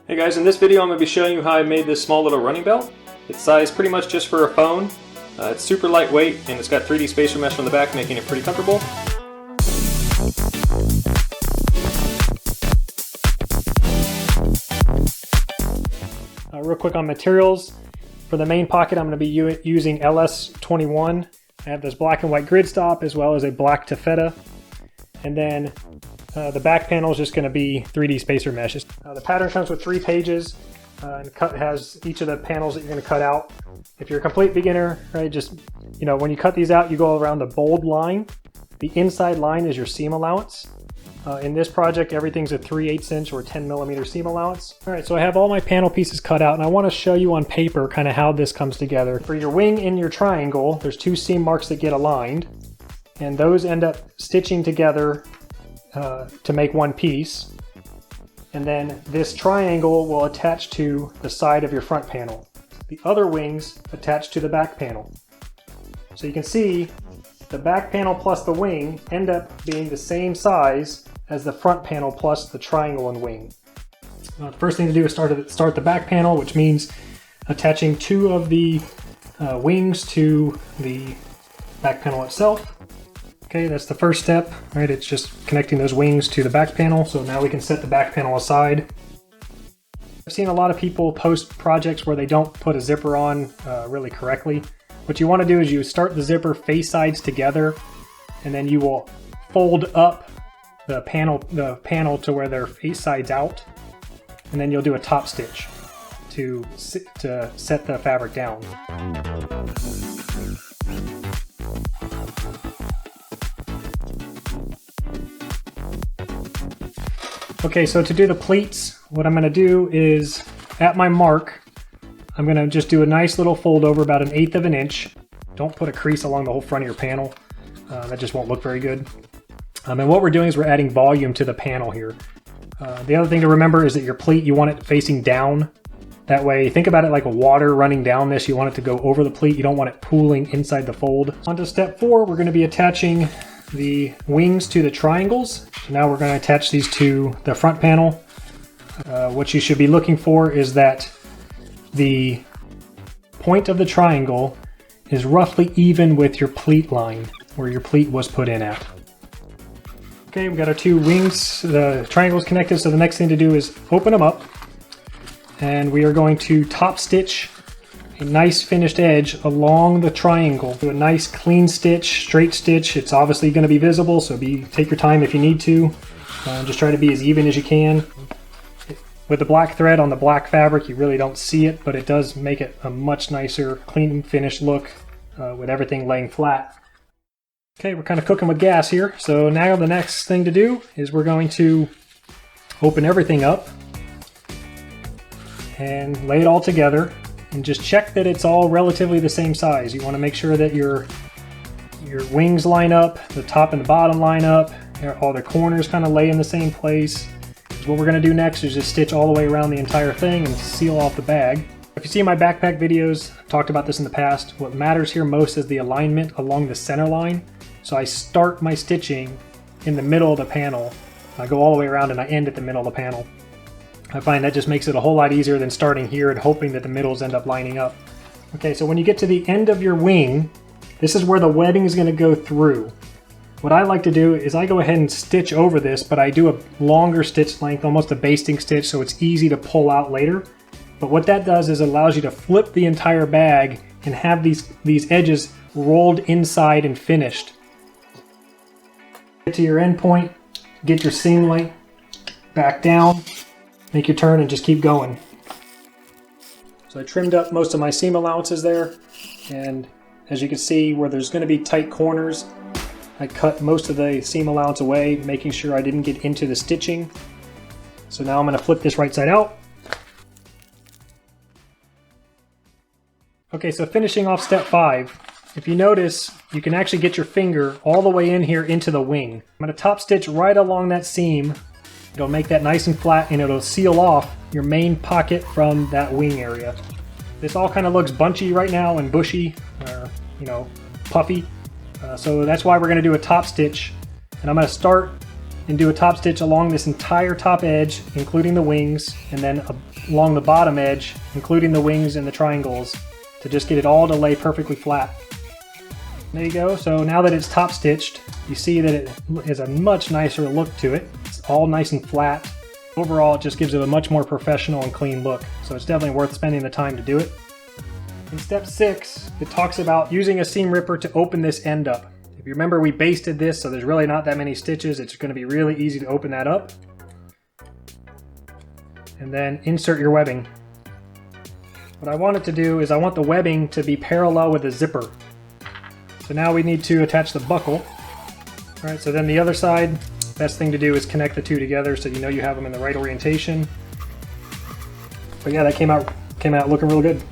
Hey guys, in this video I'm going to be showing you how I made this small little running belt. It's sized pretty much just for a phone. It's super lightweight and it's got 3D spacer mesh on the back, making it pretty comfortable. Real quick on materials. For the main pocket I'm going to be using LS21. I have this black and white grid stop as well as a black taffeta. And then the back panel is just going to be 3D spacer meshes. The pattern comes with 3 pages and has each of the panels that you're going to cut out. If you're a complete beginner, right, just, when you cut these out, you go around the bold line. The inside line is your seam allowance. In this project, everything's a 3/8 inch or 10 millimeter seam allowance. All right, so I have all my panel pieces cut out and I want to show you on paper kind of how this comes together. For your wing in your triangle, there's 2 seam marks that get aligned, and those end up stitching together to make one piece. And then this triangle will attach to the side of your front panel. The other wings attach to the back panel. So you can see the back panel plus the wing end up being the same size as the front panel plus the triangle and wing. The first thing to do is start the back panel, which means attaching 2 of the wings to the back panel itself. Okay, that's the first step, right? It's just connecting those wings to the back panel. So now we can set the back panel aside. I've seen a lot of people post projects where they don't put a zipper on really correctly. What you want to do is you start the zipper face sides together, and then you will fold up the panel to where they're face sides out, and then you'll do a top stitch to set the fabric down. Okay, so to do the pleats, what I'm going to do is, at my mark, I'm going to just do a nice little fold over about 1/8 of an inch. Don't put a crease along the whole front of your panel. That just won't look very good. And what we're doing is we're adding volume to the panel here. The other thing to remember is that your pleat, you want it facing down. That way, think about it like water running down this. You want it to go over the pleat. You don't want it pooling inside the fold. On to step 4, we're going to be attaching the wings to the triangles. So now we're going to attach these to the front panel. What you should be looking for is that the point of the triangle is roughly even with your pleat line, where your pleat was put in at. Okay, we've got our 2 wings, the triangles connected, so the next thing to do is open them up, and we are going to top stitch a nice finished edge along the triangle. Do a nice clean stitch, straight stitch. It's obviously going to be visible, so take your time if you need to. Just try to be as even as you can. With the black thread on the black fabric, you really don't see it, but it does make it a much nicer, clean, finished look with everything laying flat. Okay, we're kind of cooking with gas here, so now the next thing to do is we're going to open everything up and lay it all together, and just check that it's all relatively the same size. You want to make sure that your wings line up, the top and the bottom line up, all the corners kind of lay in the same place. What we're going to do next is just stitch all the way around the entire thing and seal off the bag. If you see my backpack videos, I've talked about this in the past. What matters here most is the alignment along the center line. So I start my stitching in the middle of the panel. I go all the way around and I end at the middle of the panel. I find that just makes it a whole lot easier than starting here and hoping that the middles end up lining up. Okay, so when you get to the end of your wing, this is where the webbing is going to go through. What I like to do is I go ahead and stitch over this, but I do a longer stitch length, almost a basting stitch, so it's easy to pull out later. But what that does is it allows you to flip the entire bag and have these edges rolled inside and finished. Get to your end point, get your seam length back down, make your turn, and just keep going. So I trimmed up most of my seam allowances there, and as you can see, where there's going to be tight corners, I cut most of the seam allowance away, making sure I didn't get into the stitching. So now I'm going to flip this right side out. Okay, so finishing off step 5, if you notice, you can actually get your finger all the way in here into the wing. I'm going to top stitch right along that seam. It'll make that nice and flat, and it'll seal off your main pocket from that wing area. This all kind of looks bunchy right now and bushy, or puffy. So that's why we're going to do a top stitch, and I'm going to start and do a top stitch along this entire top edge, including the wings, and then along the bottom edge, including the wings and the triangles, to just get it all to lay perfectly flat. There you go. So now that it's top stitched, you see that it has a much nicer look to it. It's all nice and flat. Overall, it just gives it a much more professional and clean look. So it's definitely worth spending the time to do it. In step 6, it talks about using a seam ripper to open this end up. If you remember, we basted this, so there's really not that many stitches. It's going to be really easy to open that up. And then insert your webbing. What I want it to do is I want the webbing to be parallel with the zipper. So now we need to attach the buckle. Alright, so then the other side, best thing to do is connect the two together so you know you have them in the right orientation. But yeah, that came out looking real good.